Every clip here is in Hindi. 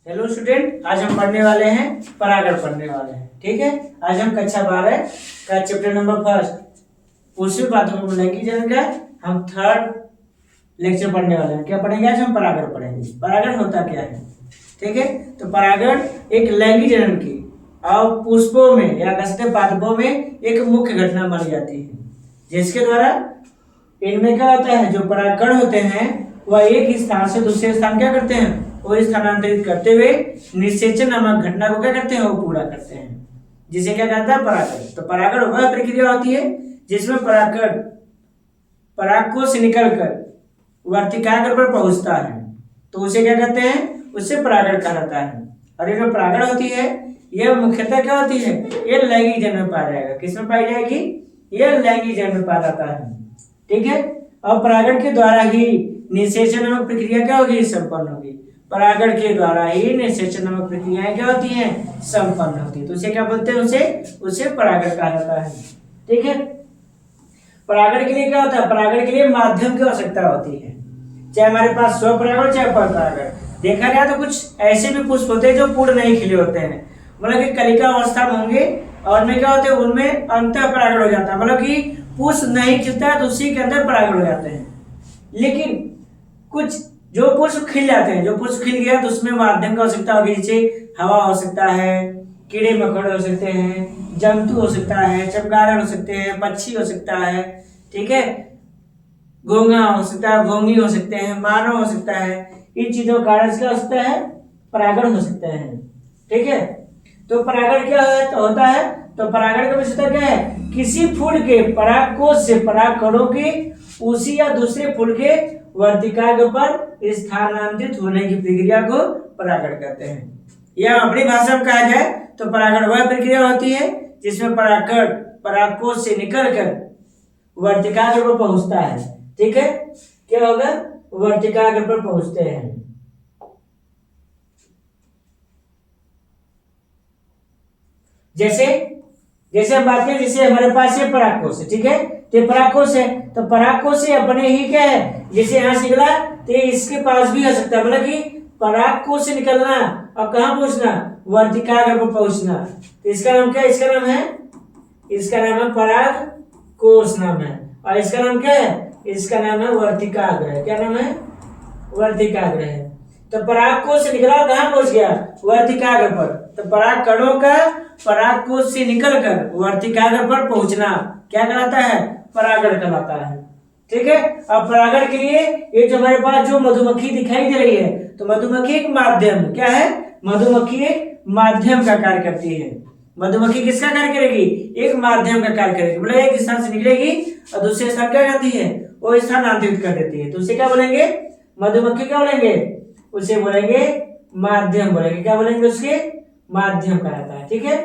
हेलो स्टूडेंट, आज हम पढ़ने वाले हैं परागण पढ़ने वाले हैं। ठीक है, आज हम कक्षा 12 का चैप्टर नंबर 1 पुष्प पात्रकों में लैंगिक जनन का हम 3rd लेक्चर पढ़ने वाले हैं। क्या पढ़ेंगे आज? हम परागण पढ़ेंगे। परागण होता क्या है? ठीक है, तो परागण एक लैंगिक जनन की और पुष्पों में या कह सकते पादपों में एक मुख्य घटना मानी जाती है, जिसके द्वारा इनमें क्या होता है, जो परागकण होते हैं वह एक स्थान से दूसरे स्थान क्या करते हैं, वो स्थानांतरित करते हुए निषेचन नामक घटना को क्या करते हैं, वो पूरा करते हैं, जिसे क्या कहता है, परागण। तो परागण वह प्रक्रिया होती है जिसमें परागकण परागकोश से निकलकर वर्तिकाग्र पर पहुंचता है, तो उसे क्या कहते हैं, उससे परागण कहा जाता है। और ये जो परागण होती है यह मुख्यतः क्या होती है, ये लैंगिक जनन में पाया जाएगा। किसमें पाई जाएगी? यह लैंगिक जनन में पाया जाता है। ठीक है, और परागण के द्वारा ही निषेचन नामक प्रक्रिया क्या होगी, संपन्न होगी। परागण के द्वारा ही निषेचन नामक प्रक्रियाएं क्या होती हैं, संपन्न होती है। तो उसे क्या बोलते हैं, उसे परागण कहा जाता है। ठीक है, परागण के लिए क्या होता है, परागण के लिए माध्यम की आवश्यकता होती है, चाहे हमारे पास स्वपरागण चाहे परपरागण। देखा जाए तो कुछ ऐसे भी पुष्प होते हैं जो पूर्ण नहीं खिले होते हैं, मतलब कि कलिका अवस्था में होंगे और में क्या होते हैं, उनमें अंतः परागण हो जाता है, मतलब कि पुष्प नहीं खिलता है तो उसी के अंदर परागण हो जाते हैं। लेकिन कुछ जो पुष्प खिल जाते हैं, जो पुष्प खिल गया तो उसमें माध्यम की आवश्यकता होगी, जैसे हवा हो सकता है, कीड़े मकोड़े हो सकते हैं, जंतु हो सकता है, चमगादड़ हो सकते हैं, पक्षी हो सकता है, ठीक है, घोंघा हो सकता है, घोंघी हो सकते हैं, मानव हो सकता है। इन चीजों का कारण क्या हो सकता है, परागण हो सकते हैं। ठीक है, तो परागण क्या है तो होता है, तो परागण का विशेषता क्या है, किसी फूल के परागकोश से परागकणों के उसी या दूसरे फूल के वर्तिकाग्र पर स्थानांतरित होने की प्रक्रिया को परागण कहते हैं। या अपनी भाषा में कहा जाए तो परागण वह प्रक्रिया होती है जिसमें परागकण परागकोश से निकलकर वर्तिकाग्र पर पहुंचता है। ठीक है, क्या होगा, वर्तिकाग्र पर पहुंचते हैं। जैसे हम बात करें, जैसे हमारे पास ये परागकोश है, ठीक है, तो परागकोश है, तो परागकोश से अपने ही क्या है, जैसे यहाँ से निकला तो इसके पास भी आ सकता है, मतलब कि परागकोश से निकलना और कहाँ पहुंचना, वर्तिकाग्र पर पहुंचना। तो इसका नाम क्या है, इसका नाम है परागकोश नाम है, और इसका नाम क्या है, इसका नाम है वर्तिकाग्र। क्या नाम है, वर्तिकाग्र है। तो परागकोश से निकला कहाँ पहुंच गया, वर्तिकाग्र पर। तो परागकणों का परागकोश से निकलकर वर्तिकाग्र पर पहुंचना क्या कहलाता है, परागण कहलाता है। ठीक है, अब परागण के लिए ये जो हमारे पास जो मधुमक्खी दिखाई दे रही है, तो मधुमक्खी एक माध्यम क्या है, मधुमक्खी एक माध्यम का कार्य करती है। मधुमक्खी किसका कार्य करेगी, एक माध्यम का कार्य करेगी, मतलब एक स्थान से निकलेगी और दूसरे स्थान क्या करती है, वो स्थानांतरित कर देती है। तो उसे क्या बोलेंगे, मधुमक्खी क्या बोलेंगे, उसे बोलेंगे माध्यम बोलेंगे। क्या बोलेंगे, उसके माध्यम कहलाता है। ठीक है,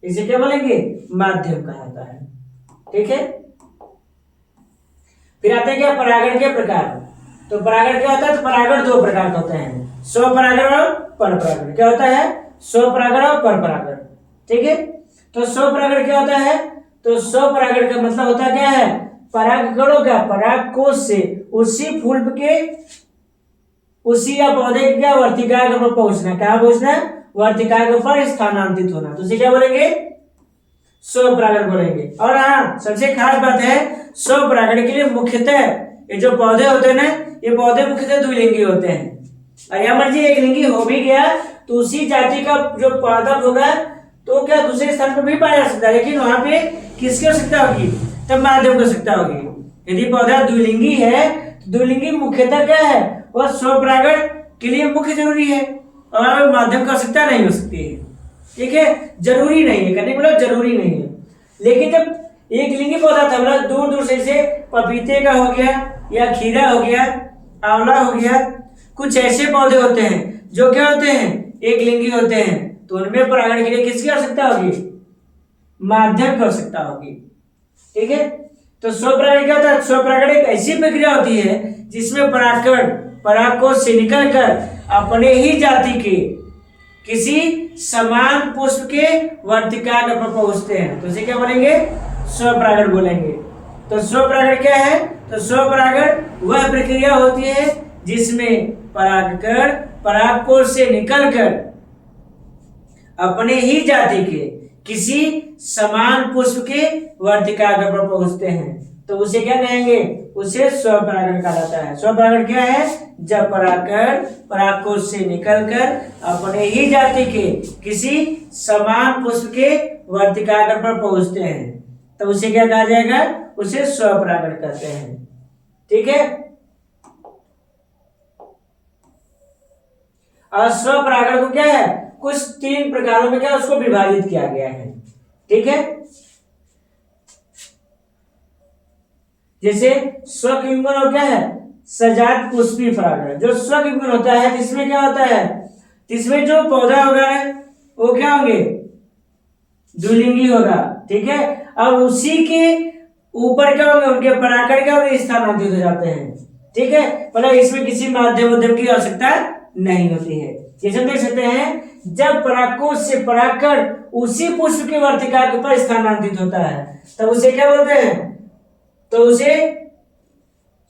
इसे क्या बोलेंगे, माध्यम कहलाता है। ठीक है, फिर आते हैं क्या, परागण के प्रकार। तो परागण क्या होता है, तो परागण 2 प्रकार के होते हैं, स्वपरागण और परपरागण। क्या होता है, स्वपरागण और परपरागण। ठीक है, तो स्वपरागण क्या होता है, तो स्वपरागण का मतलब होता क्या है, परागकणों का परागकोश से उसी फूल के उसी या पौधे के क्या वर्तिकाग्र पर पहुंचना, क्या पहुंचना, वर्तिकाग्र पर स्थानांतरित होना। तो इसे क्या बोलेंगे, स्वपरागण बोलेंगे। और हाँ, सबसे खास बात है, स्वपरागण के लिए मुख्यतः ये जो पौधे होते हैं ना, ये पौधे मुख्यतः द्विलिंगी होते हैं। और या मर्जी एक लिंगी हो भी गया तो उसी जाति का जो पौधा होगा तो क्या दूसरे स्थान पर भी पाया जा सकता है, लेकिन वहां पे किसकी आवश्यकता होगी, तब माध्यम की आवश्यकता होगी। यदि पौधा द्विलिंगी है तो द्विलिंगी मुख्यतः क्या है, वह स्वपरागण के लिए मुख्य जरूरी है और माध्यम की आवश्यकता नहीं हो सकती है। ठीक है, जरूरी नहीं है, करने मतलब जरूरी नहीं है। लेकिन जब एक लिंगी पौधा था, मतलब दूर दूर से पपीते का हो गया या खीरा हो गया, आंवला हो गया, कुछ ऐसे पौधे होते हैं जो क्या होते हैं, एक लिंगी होते हैं, तो उनमें परागण के लिए किसकी आवश्यकता होगी, माध्यम की आवश्यकता होगी। ठीक है, तो स्वपरागण क्या होता है, स्वपरागण एक ऐसी प्रक्रिया होती है जिसमें परागकण परागकोश से निकलकर अपने ही जाति के किसी समान पुष्प के वर्तिकाग्र पर पहुंचते हैं, तो इसे क्या बोलेंगे, स्वपरागण बोलेंगे। तो स्वपरागण क्या है, तो स्वपरागण वह प्रक्रिया होती है जिसमें परागकण परागकोश से निकलकर अपने ही जाति के किसी समान पुष्प के वर्तिकाग्र पर पहुंचते हैं तो उसे क्या कहेंगे? उसे स्वपरागण कहा जाता है। स्वपरागण क्या है? जब परागकण परागकोश से निकलकर अपने ही जाति के किसी समान पुष्प के वर्तिकाग्र पर पहुंचते हैं तो उसे क्या कहा जाएगा? उसे स्वपरागण कहते हैं। ठीक है। और स्वपरागण को क्या है? कुछ 3 प्रकारों में क्या उसको विभाजित किया गया है। ठीक है। जैसे स्वकिंगुन और क्या है? सजात पुष्पी परागण। जो स्वकिंगुन होता है जिसमें क्या होता है? जिसमें जो पौधा होगा वो क्या होंगे? द्विलिंगी होगा। ठीक है। और उसी के ऊपर क्या होंगे? उनके परागकण क्या होंगे? स्थानांतरित हो जाते हैं। ठीक है। मतलब इसमें किसी माध्यम की आवश्यकता नहीं होती है। जैसे देख सकते हैं जब परागकोश से परागकण उसी पुष्प के वर्तिकाग्र पर स्थानांतरित होता है तब उसे क्या बोलते हैं? तो उसे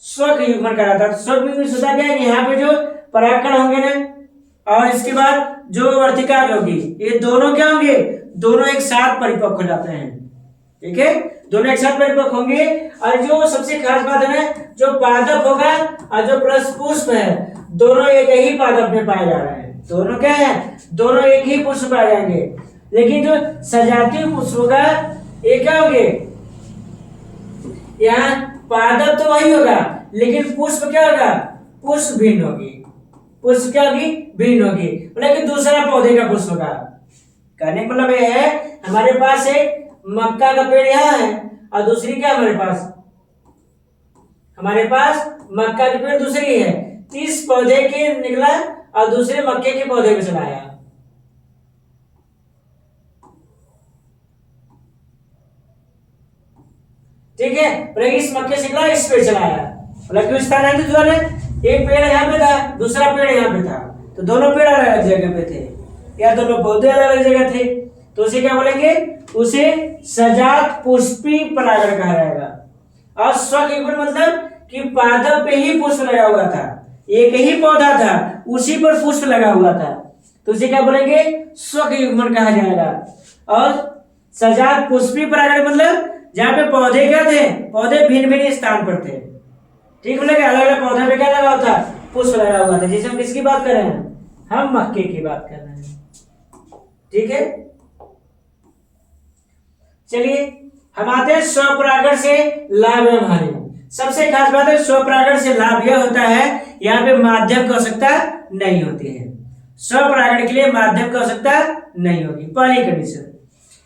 स्वयुग्मन कहा जाता है। स्वयुग्मन होता क्या है? यहाँ पे जो परागकण होंगे ना और इसके बाद जो वर्तिकाग्र होगी ये दोनों क्या होंगे? दोनों एक साथ परिपक्व हो जाते हैं। ठीक है। दोनों एक साथ परिपक्व होंगे और जो सबसे खास बात है ना जो पादप होगा और जो प्लस पुष्प है दोनों एक ही पादप में पाए जा रहे हैं। दोनों क्या है? दोनों एक ही पुष्प पाए जाएंगे। लेकिन जो सजातीय पुष्प होगा ये क्या होंगे? यहाँ पादप तो वही होगा लेकिन पुष्प क्या होगा? पुष्प भिन्न होगी। पुष्प क्या होगी? भिन्न होगी। मतलब कि दूसरा पौधे का पुष्प होगा। कहने का मतलब ये है हमारे पास एक मक्का का पेड़ यहाँ है और दूसरी क्या हमारे पास मक्का का पेड़ दूसरी है। 30 पौधे के निकला और दूसरे मक्के के पौधे में चलाया। ठीक है। इस मक्के से निकला इस पे चलाया। मतलब क्यों स्थानांतरित हुआ? एक पेड़ यहाँ पे था दूसरा पेड़ यहाँ पे था तो दोनों पेड़ अलग अलग जगह पे थे या दोनों पौधे अलग अलग जगह थे तो उसे क्या बोलेंगे? उसे सजात पुष्पी परागण कहा जाएगा। और स्वयुग्मन मतलब कि पादप पे ही पुष्प लगा हुआ था। एक ही पौधा था उसी पर पुष्प लगा हुआ था तो उसे क्या बोलेंगे? स्वयुग्मन कहा जाएगा। और सजात पुष्पी परागण मतलब जहाँ पे पौधे क्या थे? पौधे भिन्न भिन्न स्थान पर थे। ठीक है। अलग अलग पौधे पे क्या लगा हुआ था? पुष्प लगा हुआ था। जैसे हम किसकी बात कर रहे हैं? हम मक्के की बात कर रहे हैं। ठीक है। चलिए हम आते हैं स्वपरागण से लाभ एवं हानि। सबसे खास बात है स्वपरागण से लाभ यह होता है यहाँ पे माध्यम की आवश्यकता नहीं होती है। स्वपरागण के लिए माध्यम की आवश्यकता नहीं होगी। पहली कंडीशन।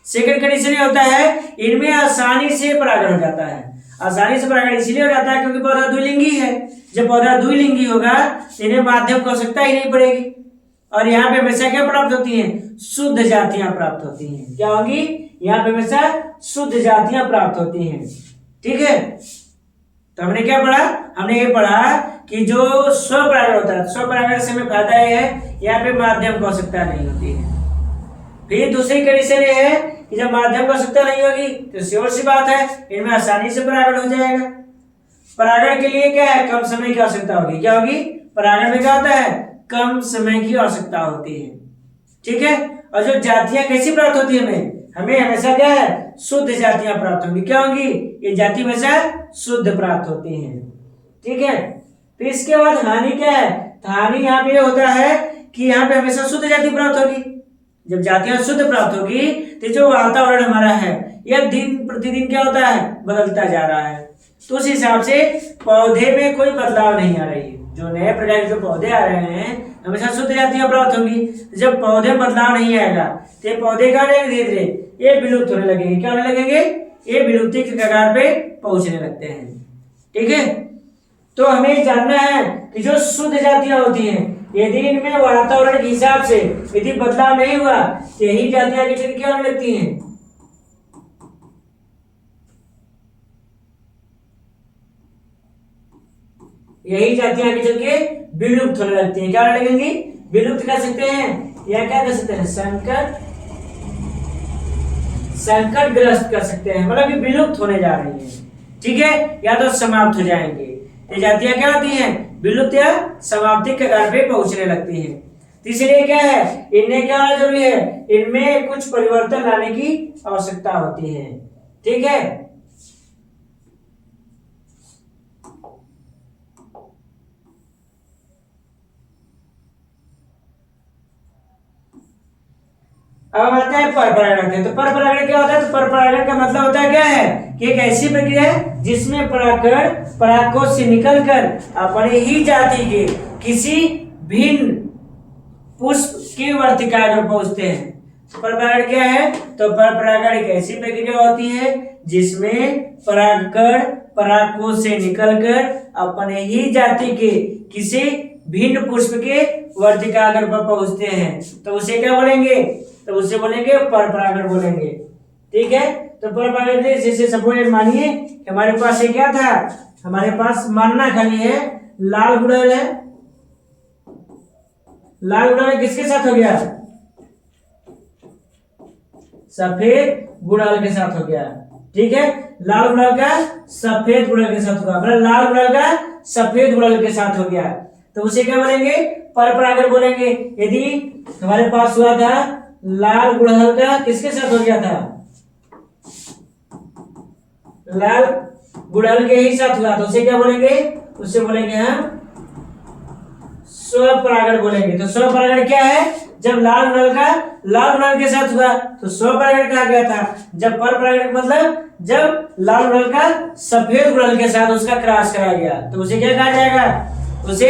सेकंड कंडीशन ये होता है इनमें आसानी से परागण हो जाता है। आसानी से परागण इसलिए हो जाता है क्योंकि पौधा द्विलिंगी है। जब पौधा द्विलिंगी होगा तो इन्हें माध्यम की आवश्यकता ही नहीं पड़ेगी और यहाँ पे हमेशा क्या प्राप्त होती हैं? शुद्ध जातियां प्राप्त होती हैं। क्या होगी? यहाँ पे हमेशा शुद्ध जातियां प्राप्त होती हैं। ठीक है। तो हमने क्या पढ़ा? हमने ये पढ़ा कि जो स्वपरागण होता है स्वपरागण से हमें फायदा ये है यहाँ पे माध्यम की आवश्यकता नहीं होती है। फिर दूसरी कंडीशन ये है कि जब माध्यम की आवश्यकता नहीं होगी तो श्योर सी बात है इनमें आसानी से परागण हो जाएगा। परागण के लिए क्या है? कम समय की आवश्यकता होगी। क्या होगी? परागण में क्या होता है? कम समय की आवश्यकता होती है। ठीक है। और जो जातियां कैसी प्राप्त होती है हमें हमेशा क्या है? शुद्ध जातियां प्राप्त होंगी। क्या होंगी? ये जाति हमेशा शुद्ध प्राप्त होती हैं। ठीक है। फिर इसके बाद हानि क्या है? हानि यहाँ पे होता है कि यहाँ पे हमेशा शुद्ध जाति प्राप्त होगी। जब जातियां शुद्ध प्राप्त होगी तो जो वातावरण हमारा है यह दिन प्रतिदिन क्या होता है? बदलता जा रहा है। तो उस हिसाब से पौधे में कोई बदलाव नहीं आ रही है। जो नए प्रकार के जो पौधे आ रहे हैं हमेशा शुद्ध जातियां प्राप्त होंगी। जब पौधे में बदलाव नहीं आएगा तो ये पौधे क्या धीरे धीरे ये विलुप्त होने लगेंगे। क्या होने लगेंगे? ये विलुप्ति के कगार पे पहुंचने लगते हैं। ठीक है। तो हमें जानना है कि जो शुद्ध जातियां होती हैं यदि इनमें वातावरण के हिसाब से यदि बदलाव नहीं हुआ तो यही जातियां आगे चल क्या होने लगती हैं? यही जातियां आगे चल के विलुप्त होने लगती हैं। क्या होने लगेंगी? विलुप्त कर सकते हैं या क्या कर सकते हैं? संकट ग्रस्त कर सकते हैं। मतलब कि विलुप्त होने जा रही है। ठीक है। या तो समाप्त हो जाएंगे। ये जातियां क्या होती हैं? विलुप्त या समाप्ति के कगार पे पहुंचने लगती हैं। तो इसलिए क्या है, इनमें क्या होना जरूरी है, इनमें कुछ परिवर्तन लाने की आवश्यकता होती है। ठीक है, अब आता है परपरागण। तो परपरागण क्या होता है, तो परपरागण का मतलब होता है क्या है कि एक ऐसी प्रक्रिया है जिसमें परागकण परागकोश से निकलकर अपने ही जाति के किसी भिन्न पुष्प की वर्तिका में पहुंचते हैं। परपरागण क्या है, तो परपरागण एक ऐसी प्रक्रिया होती है जिसमें परागकण परागकोश से निकलकर अपने ही जाति के किसी भिन्न पुष्प के वर्तिकाग्र पर पहुंचते हैं। तो उसे क्या बोलेंगे, तो उसे बोलेंगे परपरागण बोलेंगे। ठीक है, तो परपरागण जैसे सपोज मानिए हमारे पास ये क्या था, हमारे पास मानना खाली है लाल गुड़हल है, लाल गुड़हल किसके साथ हो गया, सफेद गुड़हल के साथ हो गया। ठीक है, लाल गुड़हल का सफेद गुड़हल के साथ होगा, मतलब लाल गुड़हल का सफेद गुड़हल के साथ हो गया, तो उसे क्या बोलेंगे, परपरागण बोलेंगे। यदि हमारे पास हुआ था लाल गुड़हल का किसके साथ हो गया था, लाल गुड़हल के ही साथ हुआ, तो उसे क्या बोलेंगे, उसे बोलेंगे हम स्वपरागण बोलेंगे। तो स्वपरागण क्या है, जब लाल गुड़हल के साथ हुआ तो स्वपरागण कहा गया था। जब परपरागण मतलब जब लाल गुड़हल का सफेद गुड़हल के साथ उसका क्रॉस कराया गया, तो उसे क्या कहा जाएगा, उसे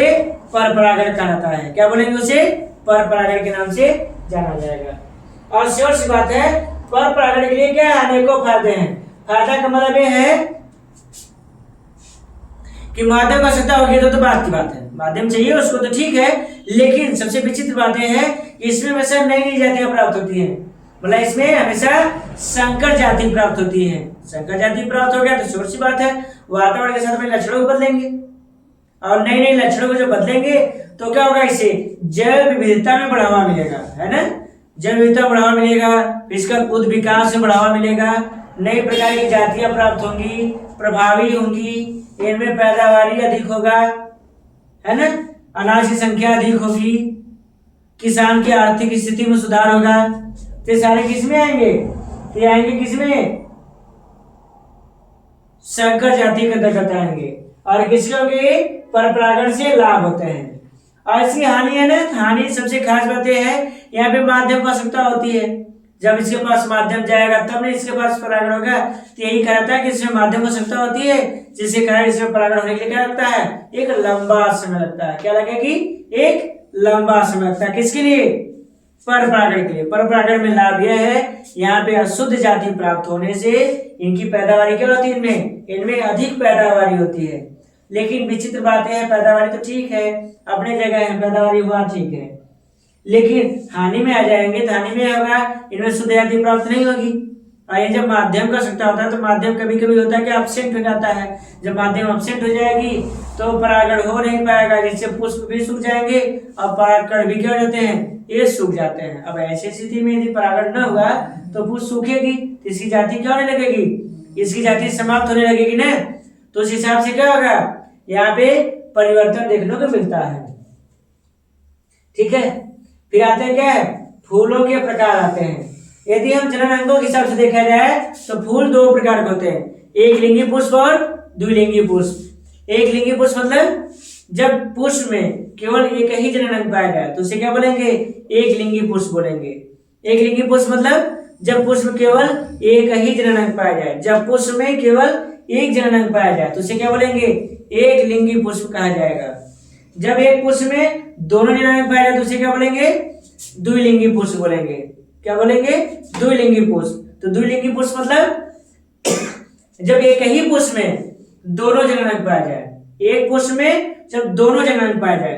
परपरागण कहलाता है। क्या बोलेंगे, उसे परपरागण के नाम से जाना जाएगा। और श्योर सी बात है, परपरागण के लिए क्या अनेकों फायदे हैं। फायदा का मतलब ये है कि माध्यम का आवश्यकता होगी तो बात की बात है, माध्यम चाहिए उसको तो ठीक है, लेकिन सबसे विचित्र बात यह है कि इसमें हमेशा नई नई जातियां प्राप्त होती हैं, मतलब इसमें हमेशा संकर जाति प्राप्त होती है। संकर जाति प्राप्त हो गया तो श्योर सी बात है वातावरण के साथ अपने लक्षणों को बदलेंगे, और नए नए लक्षणों को जब बदलेंगे तो क्या होगा, इससे जैव विविधता में बढ़ावा मिलेगा, है ना, जैव विविधता बढ़ावा मिलेगा, इसका उद विकास में बढ़ावा मिलेगा, नई प्रकार की जातियां प्राप्त होंगी, प्रभावी होंगी, इनमें पैदावारी अधिक होगा, है ना, अनाज की संख्या अधिक होगी, किसान की आर्थिक स्थिति में सुधार होगा। तो सारे किसमें आएंगे, तो आएंगे किसमें, संकर जाति के अंतर्गत आएंगे। और किसके होंगे, परपरागण से लाभ होते हैं। और इसकी हानि है ना, हानि सबसे खास बात यह है यहाँ पे माध्यम की आवश्यकता होती है। जब इसके पास माध्यम जाएगा तब नहीं इसके पास परागण होगा। तो यही कहता है कि इसमें माध्यम की आवश्यकता होती है, जिससे कारण इसमें परागण होने के लिए क्या लगता है, एक लंबा समय लगता है। क्या लगेगी, एक लंबा समय लगता है, किसके लिए, परपरागण के लिए। परपरागण में लाभ यह है, यहाँ पे अशुद्ध जाति प्राप्त होने से इनकी पैदावारी क्या होती है, इनमें अधिक पैदावारी होती है। लेकिन विचित्र बात है, पैदावारी तो ठीक है, अपने जगह है, पैदावारी हुआ ठीक है, लेकिन हानि में आ जाएंगे तो हानि में होगा, इनमें शुद्ध जाति प्राप्त नहीं होगी। और ये जब माध्यम का आवश्यकता होता है तो माध्यम कभी कभी होता है कि एब्सेंट हो जाता है। जब माध्यम एब्सेंट हो जाएगी तो परागण हो नहीं पाएगा, जिससे पुष्प भी सूख जाएंगे और परागकण भी क्या हो जाते हैं, ये सूख जाते हैं। अब ऐसी स्थिति में यदि परागण न हुआ तो पुष्प सूखेगी, तो इसकी जाति क्या होने लगेगी, इसकी जाति समाप्त होने लगेगी ना। तो उस हिसाब से क्या होगा, यहाँ पे परिवर्तन देखने को मिलता है। ठीक है, फिर आते हैं क्या है, फूलों के प्रकार आते हैं। यदि हम जनन अंगों के हिसाब से देखा जाए तो फूल दो प्रकार के होते हैं, एक लिंगी पुष्प और द्विलिंगी पुष्प। एक लिंगी पुष्प मतलब जब पुष्प में केवल एक ही जनन अंग पाया जाए तो उसे क्या बोलेंगे, एक लिंगी पुष्प बोलेंगे। एक लिंगी पुष्प मतलब जब पुष्प में केवल एक ही जनन अंग पाया जाए, जब पुष्प में केवल एक जनन अंग पाया जाए तो उसे क्या बोलेंगे, एक लिंगी पुष्प कहा जाएगा। जब एक पुष्प में दोनों जनन अंग पाया जाए तो उसे क्या बोलेंगे, द्विलिंगी पुष्प बोलेंगे। क्या बोलेंगे, द्विलिंगी पुष्प। तो द्विलिंगी पुष्प मतलब जब एक ही पुष्प में दोनों जनन अंग पाया जाए, एक पुष्प में जब दोनों जनन अंग पाया जाए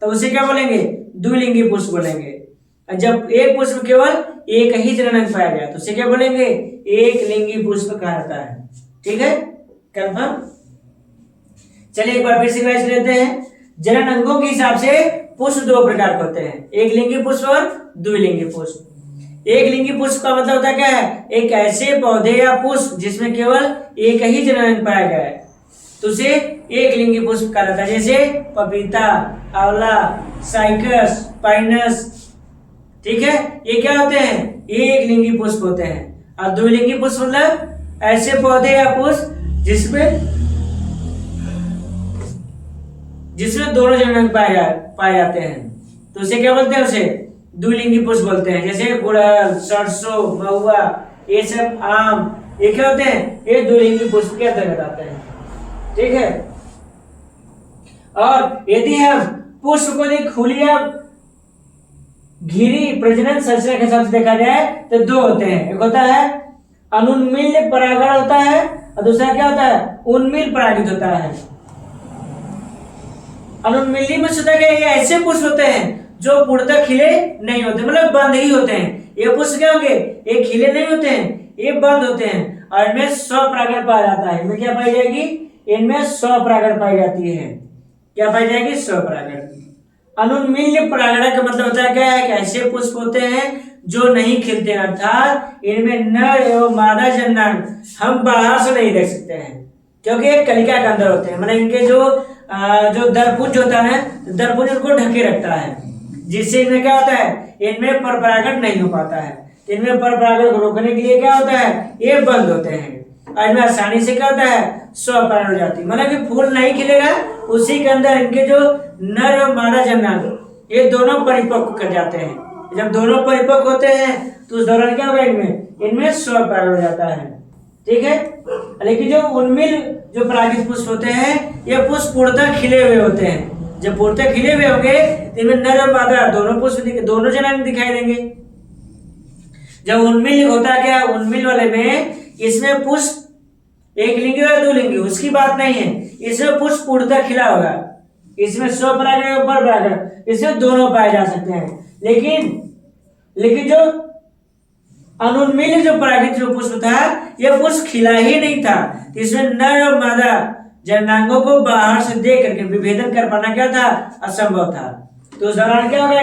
तो उसे क्या बोलेंगे, द्विलिंगी पुष्प बोलेंगे। और जब एक पुष्प केवल एक ही जनन अंग पाया जाए तो उसे क्या बोलेंगे, एक लिंगी पुष्प कहा जाता है। ठीक है, कंफर्म। चलिए एक बार फिर से रिवाइज लेते हैं। जनन अंगों के हिसाब से पुष्प दो प्रकार के होते हैं, एक लिंगी पुष्प और द्विलिंगी पुष्प। एक लिंगी पुष्प का मतलब होता है क्या है, एक ऐसे पौधे या पुष्प जिसमें केवल एक ही जनन अंग पाया गया है। तो उसे एक लिंगी पुष्प कहा जाता है। जैसे पपीता, आंवला, साइकस, पाइनस, ठीक है, ये क्या होते हैं, एक लिंगी पुष्प होते हैं। और द्विलिंगी पुष्प मतलब ऐसे पौधे या पुष्प जिसमें दोनों जननांग पाए जाते हैं, तो उसे क्या बोलते हैं, उसे द्विलिंगी पुष्प बोलते हैं। जैसे गुड़हल, सरसों, महुआ, ये सब आम, ये क्या होते हैं, ये द्विलिंगी पुष्प के अंतर्गत आते हैं, ठीक है। और यदि हम पुष्प को खुली या घिरी प्रजनन संरचना के हिसाब से देखा जाए तो दो होते हैं। एक होता है अनुन्मील परागण होता है और दूसरा क्या होता है, उन्मील परागित होता है। अनुन्मीली में होता है, ये ऐसे पुष्प होते हैं जो पूर्णतः खिले नहीं होते, मतलब बंद ही होते हैं। ये पुष्प क्या होंगे, ये खिले नहीं होते हैं, ये बंद होते हैं और इनमें स्वपरागण पाया जाता है। इनमें क्या पाई जाएगी, इनमें स्वपरागण पाई जाती है। क्या पाई जाएगी, स्वपरागण। अनुन्मील परागण का मतलब होता है क्या है कि ऐसे पुष्प होते हैं जो नहीं खिलते, अर्थात इनमें नर एवं मादा जननांग हम बाहर से नहीं देख सकते हैं, क्योंकि एक कलिका के अंदर होते हैं। मतलब इनके जो दरपुंज होता है, दरपुंज उनको ढके रखता है, जिससे इनमें क्या होता है, इनमें परपरागण नहीं हो पाता है। इनमें परपरागण को रोकने के लिए क्या होता है, ये बंद होते हैं और इनमें आसानी से क्या होता है, स्वपरागण हो जाती है। मतलब कि फूल नहीं खिलेगा, उसी के अंदर इनके जो नर और मादा जननांग ये दोनों परिपक्व कर जाते हैं। जब दोनों परिपक्व होते हैं तो उस दौरान क्या होगा, इनमें स्वपरागण हो जाता है, ठीक है। लेकिन जो उन्मील जो परागित पुष्प होते हैं, ये पुष्प पूर्णतः खिले हुए होते हैं। जब पूर्णतः खिले हुए होंगे तो इनमें नर और मादा दोनों पुष्प दोनों जननांग दिखाई देंगे। जब उन्मील होता है क्या, उन्मील वाले में इसमें पुष्प एक लिंगी या दो लिंगी उसकी बात नहीं है, इसमें पुष्प पूर्णतः खिला होगा, इसमें स्वपरागण और परपरागण इसमें दोनों पाए जा सकते हैं। लेकिन जो अनुन्मील जो परागित जो पुष्प था, यह पुष्प खिला ही नहीं था, तो इसमें नर और मादा जननांगों को बाहर से देख करके विभेदन कर पाना क्या था, असंभव था। तो उस दौरान क्या होगा,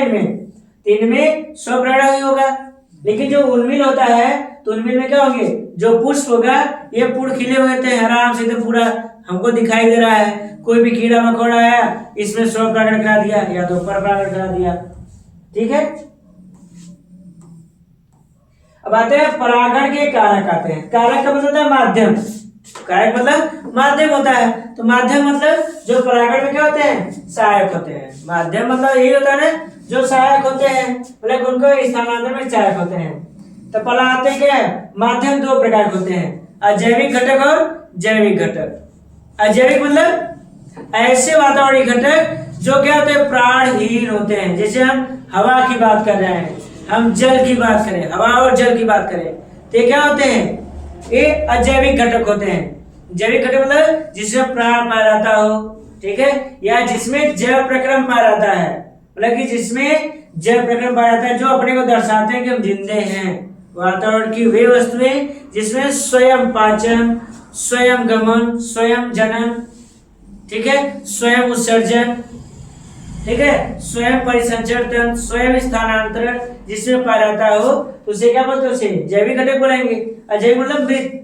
इनमें स्वपरागण ही होगा। लेकिन जो उन्मील होता है तो उन्मील में क्या होंगे, जो पुष्प होगा ये पूर्ण खिले हुए थे, आराम से तो पूरा हमको दिखाई दे रहा है। कोई भी कीड़ा मकोड़ा आया, इसमें स्वपरागण करा दिया या तो परपरागण करा दिया, ठीक है। अब आते हैं परागण के कारक आते हैं। कारक का मतलब होता है माध्यम, कारक मतलब माध्यम होता है। तो माध्यम मतलब जो परागण में क्या होते हैं, सहायक होते हैं। माध्यम मतलब यही होता है ना, जो सहायक होते हैं, मतलब उनको स्थानांतरण में सहायक होते हैं। तो पहला आते हैं क्या है, माध्यम दो प्रकार के होते हैं, अजैविक घटक और जैविक घटक। अजैविक मतलब ऐसे वातावरणीय घटक जो क्या होते हैं, प्राणहीन होते हैं। जैसे हम हवा की बात कर रहे हैं, हम जल की बात करें, हवा और जल की बात करें, तो ये क्या होते हैं, ये अजैविक घटक होते हैं। जैविक घटक मतलब जिसमें प्राण पाया जाता हो, ठीक है, या जिसमें जैव प्रक्रम पाया जाता है, मतलब कि जिसमें जैव प्रक्रम पाया जाता है जो अपने को दर्शाते हैं कि हम जिंदे हैं। वातावरण की वे वस्तुएं जिसमें स्वयं पाचन, स्वयं गमन, स्वयं जनन, ठीक है, स्वयं उत्सर्जन, ठीक है, स्वयं परिसंचरण, स्वयं स्थानांतरण जिसमें पाया जाता हो, तो उसे क्या बोलते हैं, उसे जैविक घटक बोलेंगे। अजैविक मतलब मृत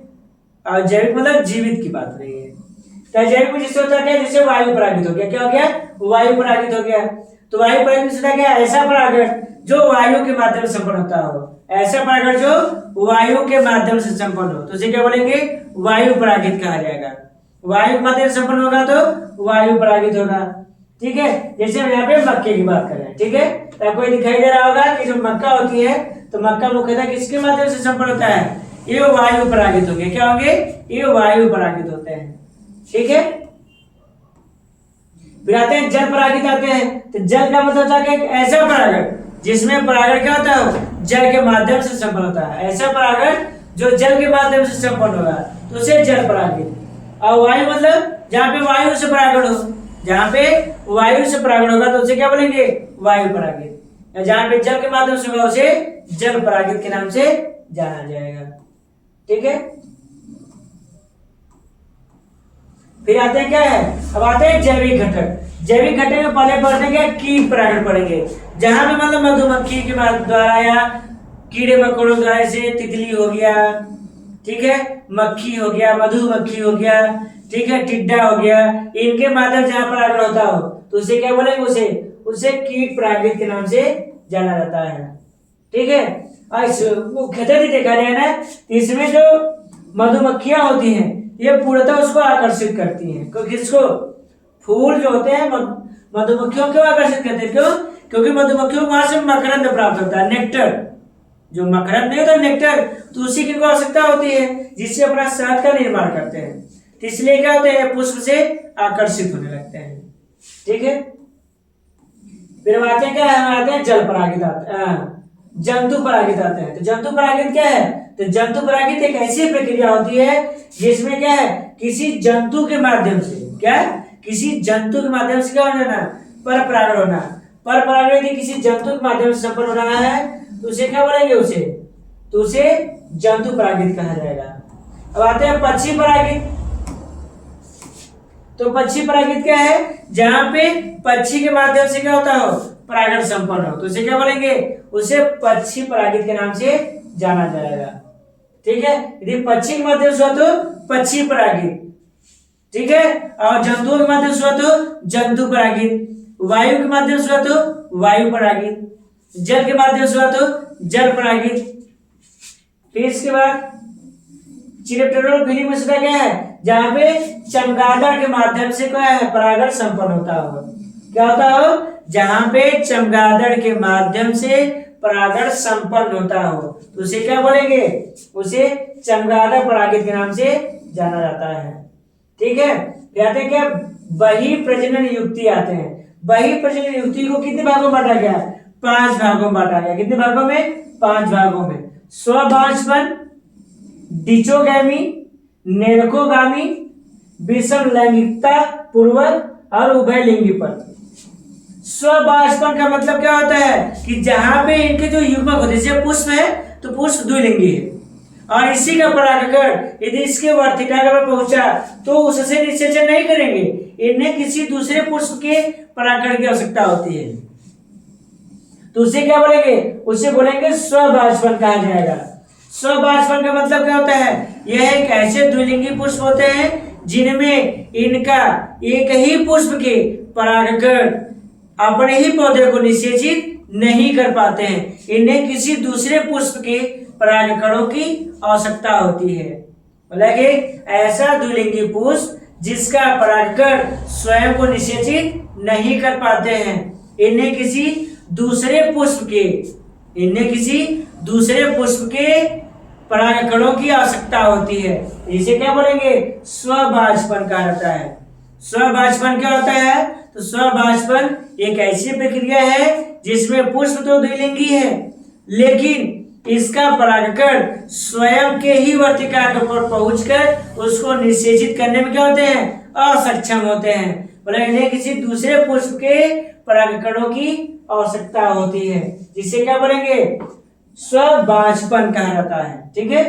और जैविक मतलब जीवित की बात नहीं है। तो जैविक में जिससे होता है, जिससे वायु परागित हो गया, क्या हो गया, वायु परागित हो गया। तो वायु परागित से क्या, ऐसा परागण जो वायु के माध्यम से संपन्न होता हो, ऐसा परागण जो वायु के माध्यम से संपन्न हो, तो उसे क्या बोलेंगे, वायु परागित कहा जाएगा। वायु के माध्यम से संपन्न होगा तो वायु परागित होगा, ठीक है। जैसे हम यहाँ पे मक्के की बात कर रहे हैं, ठीक है, तो आपको दिखाई दे रहा होगा कि जो मक्का होती है, तो मक्का मुख्यतः किसके माध्यम से संपन्न होता है, ये वायु परागित होंगे। क्या होंगे, ये वायु परागित होते हैं, ठीक है। फिर आते हैं जल परागित आते हैं। तो जल का मतलब होता है कि ऐसा परागण जिसमें परागण क्या होता है, जल के माध्यम से संपन्न होता है। ऐसा परागण जो जल के माध्यम से संपन्न होगा तो उसे जल परागित। और वायु मतलब जहाँ पे वायु से परागण हो, जहाँ पे वायु से परागण होगा तो उसे क्या बोलेंगे, वायु परागित। जहाँ पे जल के माध्यम से होगा उसे जल परागित के नाम से जाना जाएगा, ठीक है। फिर आते हैं क्या है, अब आते हैं जैविक घटक। जैविक घटक में पहले पढ़ते क्या, कीट परागण पढ़ेंगे, जहां पे मतलब मधुमक्खी के द्वारा या कीड़े मकोड़ों द्वारा, से तितली हो गया, ठीक है, मक्खी हो गया, मधुमक्खी हो गया, ठीक है, टिड्डा हो गया, इनके माध्यम से जहाँ परागण होता हो तो उसे क्या बोलेंगे, उसे कीट परागित के नाम से जाना जाता है। ठीक है, मुख्यतः देखा जाए ना, इसमें जो मधुमक्खियां होती हैं ये पूर्णतः उसको आकर्षित करती हैं। क्योंकि इसको फूल जो होते हैं मधुमक्खियों क्यों आकर्षित करते हैं, क्यों? क्योंकि मधुमक्खियों को वहां से मकरंद प्राप्त होता है, नेक्टर। जो मकरंद नहीं होता नेक्टर, तो उसी की आवश्यकता होती है जिससे अपना शहद का निर्माण करते हैं। तो इसलिए क्या होते हैं, पुष्प से आकर्षित होने लगते हैं। ठीक है, फिर आते हैं क्या है, आते हैं जल परागित आते हैं, जंतु परागित आते हैं। तो जंतु परागित क्या है, तो जंतु परागित एक ऐसी प्रक्रिया होती है जिसमें क्या है, किसी जंतु के माध्यम से, क्या है, किसी जंतु के माध्यम से क्या होना, पर परागण होना। पर परागण यदि किसी जंतु के माध्यम से संपन्न हो रहा है तो उसे क्या बोलेंगे, उसे जंतु परागित कहा जाएगा। अब आते हैं पक्षी परागित। तो पक्षी परागित क्या है, जहां पे पक्षी के माध्यम से क्या होता हो, परागण संपन्न हो, तो उसे क्या बोलेंगे, उसे पक्षी परागित के नाम से जाना जाएगा। ठीक है, यदि पक्षी के माध्यम से हो तो पक्षी परागित, ठीक है, और जंतुओं के माध्यम से हो तो जंतु परागित, वायु के माध्यम से हो तो वायु परागित, जल के माध्यम से हो तो जल परागित। फिर इसके बाद चिरप्टेरोफिली में क्या है, जहां पे चमगादड़ के माध्यम से क्या है, परागण संपन्न होता हो। क्या होता हो, जहां पे चमगादड़ के माध्यम से परागण संपन्न होता हो तो उसे क्या बोलेंगे, उसे चमगादड़ परागित के नाम से जाना जाता है। ठीक है, कहते हैं क्या, बही प्रजनन युक्ति आते हैं। बही प्रजनन युक्ति को कितने भागों में बांटा गया, 5 भागों में बांटा गया। कितने भागों में, 5 भागों में। स्वबाष्पन, डिचोगैमी, नेरकोगामी, विषम लैंगिकता पूर्वक और उभयलिंगी पर। स्वबाष्पन का मतलब क्या होता है कि जहां पे इनके जो युग्मक होते हैं, जैसे पुष्प है तो पुष्प द्विलिंगी है, और इसी का परागकण यदि इसके वर्तिकाग्र पर पहुंचा तो उससे निषेचन नहीं करेंगे, इन्हें किसी दूसरे पुष्प के परागकण की आवश्यकता होती है। तो उसे क्या बोलेंगे, उसे बोलेंगे स्वबाष्पन कहा जाएगा। स्वबाष्पन का मतलब क्या होता है, यह एक ऐसे द्विलिंगी पुष्प होते हैं जिनमें इनका एक ही पुष्प के परागकण अपने ही पौधे को निषेचित नहीं कर पाते हैं, इन्हें किसी दूसरे पुष्प के परागकणों की आवश्यकता होती है। मतलब एक ऐसा द्विलिंगी पुष्प जिसका परागकण स्वयं को निषेचित नहीं कर पाते हैं, इन्हें किसी दूसरे पुष्प के परागकणों की आवश्यकता होती है। इसे क्या बोलेंगे, स्वबाष्पन कहा जाता है। स्वबाष्पन क्या होता है, तो स्वबाष्पन एक ऐसी प्रक्रिया है जिसमें पुष्प तो द्विलिंगी है लेकिन इसका परागकण स्वयं के ही वर्तिकाग्र पर पहुंचकर उसको निषेचित करने में क्या होते हैं, असक्षम होते हैं। मतलब इन्हें किसी दूसरे पुष्प के परागकणों की आवश्यकता होती है, जिसे क्या बोलेंगे, स्वबाष्पन कहा जाता है। ठीक है,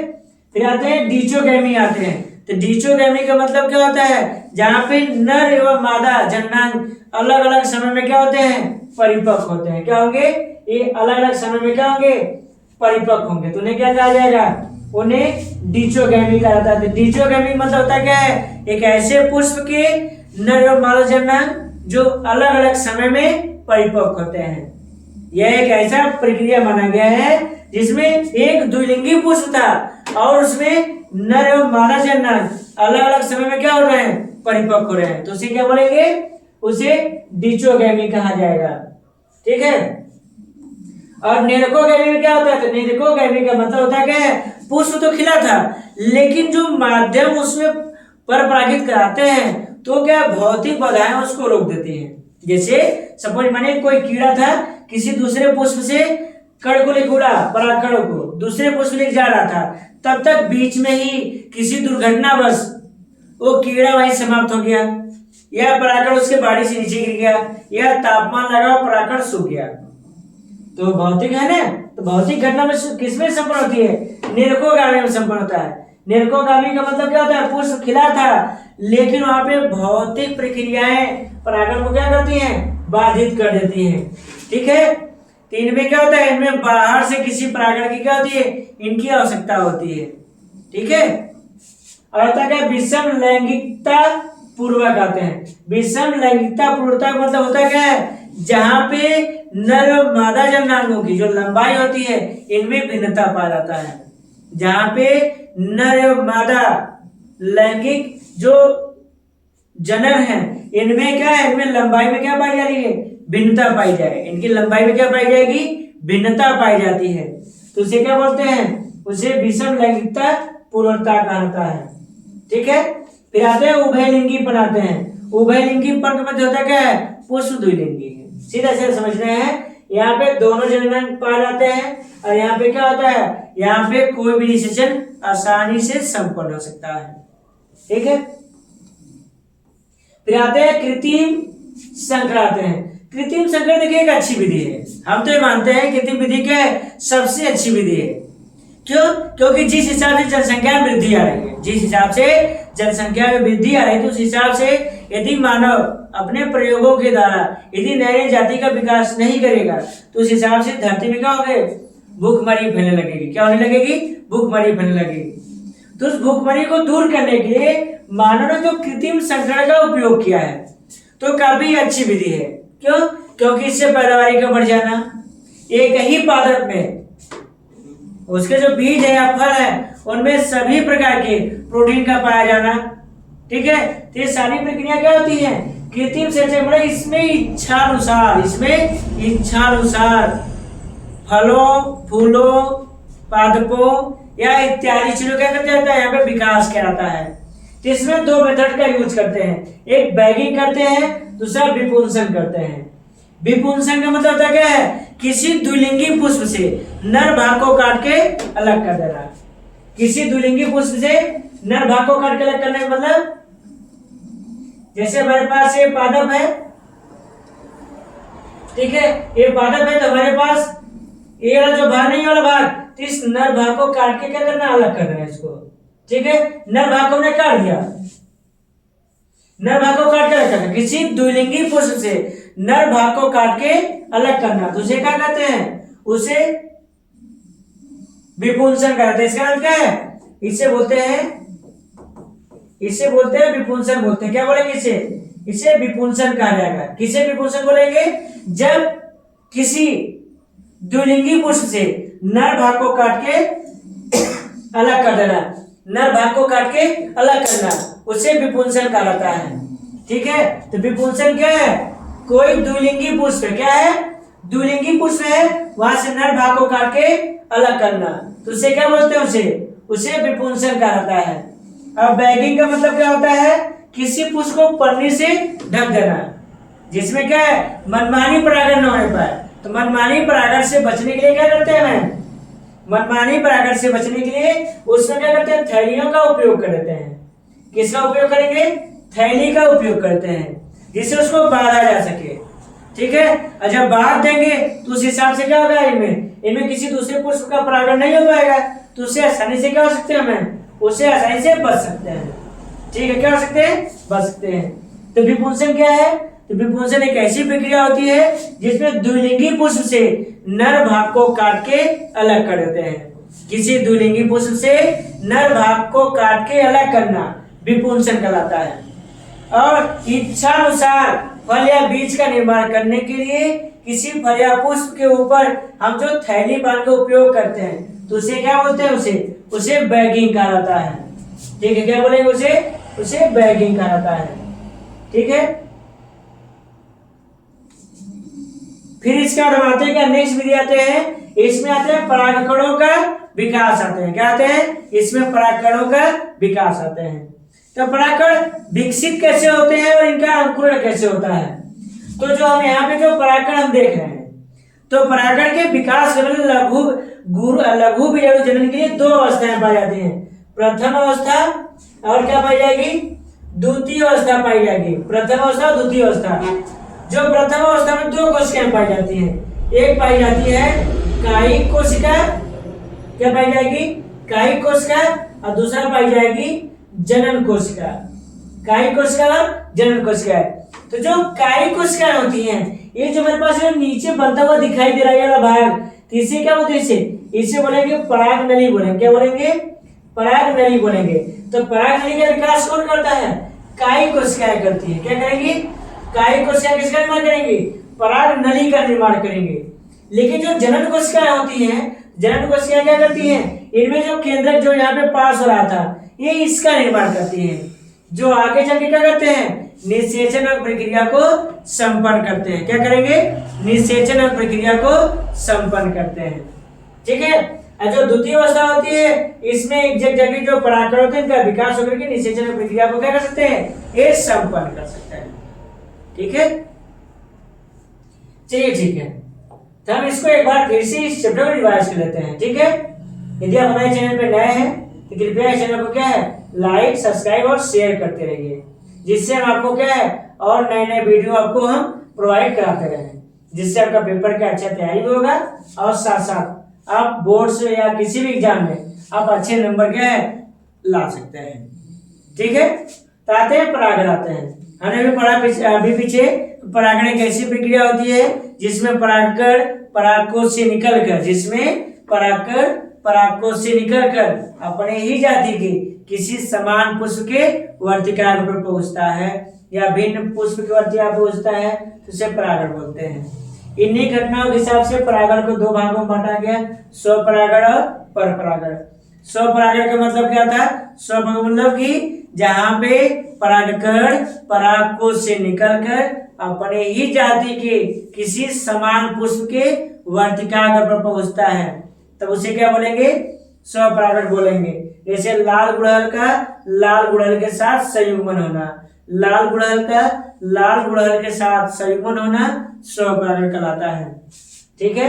फिर आते हैं डिचोगैमी आते हैं। तो डिचोगैमी का मतलब क्या होता है, जहां पे नर एवं मादा जननांग अलग अलग समय में क्या होते हैं, परिपक्व होते हैं। क्या होंगे, ये अलग अलग समय में क्या होंगे, परिपक्व होंगे, तो उन्हें क्या कहा जाएगा, उन्हें डिचोगैमी कहा जाता है। तो डिचोगैमी मतलब होता क्या है, एक ऐसे पुष्प के नर एवं मादा जननांग जो अलग अलग समय में परिपक्व होते हैं। यह एक ऐसा प्रक्रिया माना गया है जिसमें एक द्विलिंगी पुष्प था और उसमें नर एवं मादा जननांग अलग अलग समय में क्या हो रहे हैं, परिपक्व हो रहे हैं, तो उसे क्या बोलेंगे, उसे डिचोगैमी कहा जाएगा। ठीक है, और नेरकोगैमी में क्या होता है, तो नेरकोगैमी का मतलब होता है क्या है, पुष्प तो खिला था लेकिन जो माध्यम उसमें पर परागित कराते हैं तो क्या भौतिक बाधाएं उसको रोक देती हैं। जैसे सपोज माने कोई कीड़ा था, किसी दूसरे पुष्प से कण को लेकर उड़ा, परागकण को दूसरे पुष्प लेकर जा रहा था, तब तक बीच में ही किसी दुर्घटनावश वो कीड़ा वहीं समाप्त हो गया, या परागकण उसके बाड़ी से नीचे गिर गया, या तापमान लगा परागकण सूख गया। तो भौतिक है ना, तो भौतिक घटना में किसमें संपन्न होती है, नेरकोगामी में संपन्न होता है। नेरकोगामी का मतलब क्या होता है, पुष्प खिला था लेकिन वहां पे भौतिक प्रक्रियाएं परागण को क्या करती हैं, बाधित कर देती हैं। ठीक है, तो इनमें क्या होता है, इनमें बाहर से किसी परागण की क्या होती है, इनकी आवश्यकता होती है। ठीक है, और होता क्या, विषम लैंगिकता पूर्वक आते हैं। विषम लैंगिकता पूर्वक मतलब होता क्या है, जहां पे नर और मादा जननांगों की जो लंबाई होती है इनमें भिन्नता पाया जाता है। जहां पे नर और मादा लैंगिक जो जनन है इनमें क्या है, इनमें लंबाई में क्या पाई जा रही है, भिन्नता पाई जाए, इनकी लंबाई में क्या पाई जाएगी, भिन्नता पाई जाती है। तो उसे क्या बोलते हैं, उसे विषम लैंगिकता पूर्णता कहता है। ठीक है, फिर आते हैं उभयलिंगी पर आते हैं। उभयलिंगी पर का मतलब होता क्या है, पुष्प द्विलिंगी है। सीधा सीधा समझ रहे हैं, यहाँ पे दोनों जननांग पाए जाते हैं और यहाँ पे क्या होता है, यहाँ पे कोई भी निषेचन आसानी से संपन्न हो सकता है। ठीक है, फिर आते हैं कृत्रिम संकर आते हैं। कृत्रिम संकर देखिए एक अच्छी विधि है, हम तो ये मानते हैं कृत्रिम विधि क्या है, सबसे अच्छी विधि है। क्यों, क्योंकि जिस हिसाब से जनसंख्या में वृद्धि आ रही है, जिस हिसाब से जनसंख्या में वृद्धि आ रही है, तो उस हिसाब से यदि मानव अपने प्रयोगों के द्वारा यदि नई जाति का विकास नहीं करेगा तो उस हिसाब से धरती में क्या होगा, भूखमरी फैलने लगेगी। क्या होने लगेगी, भूखमरी फैलने लगेगी। तो उस भूखमरी को दूर करने के लिए मानव ने जो कृत्रिम संकरण का उपयोग किया है तो काफी अच्छी विधि है। क्यों, क्योंकि इससे पैदावारी का बढ़ जाना, एक ही पादप में उसके जो बीज है या फल है उनमें सभी प्रकार के प्रोटीन का पाया जाना। ठीक है, तो ये सारी प्रक्रिया क्या होती है, कृत्रिम संचय। मतलब इसमें इच्छानुसार, इसमें इच्छानुसार फलों, फूलों, पादपों या इत्यादि चीजों क्या करते जाता है, यहाँ पे विकास कराता है। तो इसमें दो मेथड का यूज करते हैं, एक बैगिंग करते हैं, दूसरा विपुंसन करते हैं। विपुंसन का मतलब होता क्या है, किसी द्विलिंगी पुष्प से नर भाग को काट के अलग कर देना। किसी द्विलिंगी पुष्प से नर भाग को काट के अलग करने का मतलब, जैसे हमारे पास ये पादप है, ठीक है, ये पादप है, तो हमारे पास ये वाला जो भाग नहीं वाला भाग, तो इस नर भाग को काट के क्या करना, अलग कर देना इसको। ठीक है, नर भाग को हमने काट दिया, नर भाग को काट के अलग करना। किसी द्विलिंगी पुष्प से नर भाग को काट के अलग करना, तो उसे क्या कहते हैं, उसे विपुंसन कहते हैं। इसका नाम क्या है, इसे बोलते हैं, इसे बोलते हैं विपुंसन बोलते हैं। क्या बोलेंगे इसे, इसे विपुंसन कहा जाएगा। किसे विपुंसन बोलेंगे, जब किसी द्विलिंगी पुष्प से नर भाग को काट के अलग कर देना, नर भाग को काट के अलग करना, उसे विपुंसन कहा जाता है। ठीक है, तो विपुंसन क्या है, कोई द्विलिंगी पुष्प है, क्या है, द्विलिंगी पुष्प है, वहां से नर भाग को काट के अलग करना, तो उसे क्या बोलते हैं, उसे विपुंसन कहा जाता है। अब बैगिंग का मतलब क्या होता है, किसी पुष्प को पन्नी से ढक देना, जिसमें क्या है, मनमानी परागण न होने पाए। तो मनमानी परागण से बचने के लिए क्या करते हैं, मनमानी परागण से बचने के लिए उसमें क्या करते हैं, थैलियों का उपयोग कर देते हैं। किसका उपयोग करेंगे, थैली का उपयोग करते हैं, जिससे उसको बांधा जा सके। ठीक है, और जब बांध देंगे तो उस हिसाब से क्या होगा, इनमें किसी दूसरे पुष्प का परागण नहीं हो पाएगा, तो उससे आसानी से क्या हो सकते हैं, हमें उससे आसानी से बच सकते हैं। ठीक है, क्या हो सकते हैं, बच सकते हैं। तो विपुंसन क्या है, तो विपुंसन एक ऐसी प्रक्रिया होती है जिसमें द्विलिंगी पुष्प से नर भाग को काट के अलग कर देते हैं। किसी द्विलिंगी पुष्प से नर भाग को काट के अलग करना विपुंसन कहलाता है। और इच्छानुसार फल या बीज का निर्माण करने के लिए किसी फल या पुष्प के ऊपर हम जो थैली बांध का उपयोग करते हैं, तो उसे क्या बोलते हैं, उसे बैगिंग कहा जाता है। ठीक है, क्या बोलेंगे, उसे बैगिंग कहा जाता है। ठीक है, फिर इसके बाद हम आते हैं, क्या नेक्स्ट विधि आते हैं, इसमें आते हैं परागकणों का विकास आते हैं। क्या आते हैं, इसमें परागकणों का विकास आते हैं। तो परागकण विकसित कैसे होते हैं और इनका अंकुरण कैसे होता है। तो जो हम यहाँ पे जो परागकण हम देख रहे हैं, तो परागकण के विकास के लिए लघु बीजाणु जनन के लिए दो अवस्थाएं पाई जाती हैं, प्रथम अवस्था और क्या पाई जाएगी, द्वितीय अवस्था पाई जाएगी। प्रथम अवस्था, द्वितीय अवस्था। जो प्रथम अवस्था में दो कोशिकाएं पाई जाती हैं, एक पाई जाती है कायिक कोशिका, क्या पाई जाएगी, कायिक कोशिका, और दूसरा पाई जाएगी जनन कोशिका। कायिक कोशिका और जनन कोशिका। तो जो कायिक कोशिकाएं होती हैं, ये जो मेरे पास नीचे बनता हुआ दिखाई दे रहा है वाला भाग, तो इसे क्या बोलते हैं, इसे बोलेंगे पराग नली बोलेंगे। क्या बोलेंगे, पराग नली बोलेंगे। तो पराग नली का विकास कौन करता है? काई कोशिकाएं करती है। क्या करेंगी? काई कोशिकाएं किसका निर्माण करेंगी? पराग नली का निर्माण करेंगे। लेकिन जो जनन कोशिकाएं होती हैं, जनन कोशिकाएं क्या करती हैं? इनमें जो केंद्रक जो यहाँ पे पास हो रहा था, ये इसका निर्माण करती हैं, जो आगे चल के क्या करते हैं? निषेचन प्रक्रिया को संपन्न करते हैं। क्या करेंगे? निषेचन प्रक्रिया को संपन्न करते हैं। ठीक है। जो द्वितीय अवस्था होती है, इसमें एक जगह जो परागकण होते हैं, इनका विकास होकर के निषेचन प्रक्रिया को क्या कर सकते हैं? ये संपन्न कर सकते हैं। ठीक है, चलिए ठीक है, तो हम इसको एक बार फिर से इस चैप्टर को रिवाइज कर लेते हैं। ठीक है, यदि आप हमारे चैनल पे नए हैं तो कृपया इस चैनल को क्या है? लाइक, सब्सक्राइब और शेयर करते रहिए, जिससे हम आपको क्या है? और नए नए वीडियो आपको हम प्रोवाइड कराते रहें, जिससे आपका पेपर का अच्छा तैयारी भी होगा और साथ साथ आप बोर्ड से या किसी भी एग्जाम में आप अच्छे नंबर क्या है? ला सकते हैं। ठीक है, तो आते हैं परागण। आते हैं, हमने भी पढ़ा अभी पीछे, परागण एक ऐसी प्रक्रिया होती है जिसमें परागकण परागकोश से निकलकर, जिसमें परागकण परागकोश से निकलकर अपने ही जाति के किसी समान पुष्प के वर्तिकाग्र पर पहुंचता है या भिन्न पुष्प के वर्तिका पहुंचता है, तो उसे परागण बोलते हैं। इन्हीं घटनाओं के हिसाब से परागण को दो भागों में बांटा गया, स्वपरागण और परपरागण। स्वपरागण का मतलब क्या था? स्व का मतलब कि जहां पे परागकण परागकोश से निकलकर अपने ही जाति के किसी समान पुष्प के वर्तिकाग्र पर पहुंचता है, तब उसे क्या बोलेंगे? स्वपरागण बोलेंगे। जैसे लाल गुड़हल का लाल गुड़हल के साथ संयुग्मन होना, लाल गुड़हल का लाल गुड़हल के साथ संयुग्मन होना स्वपरागण कहलाता है। ठीक है,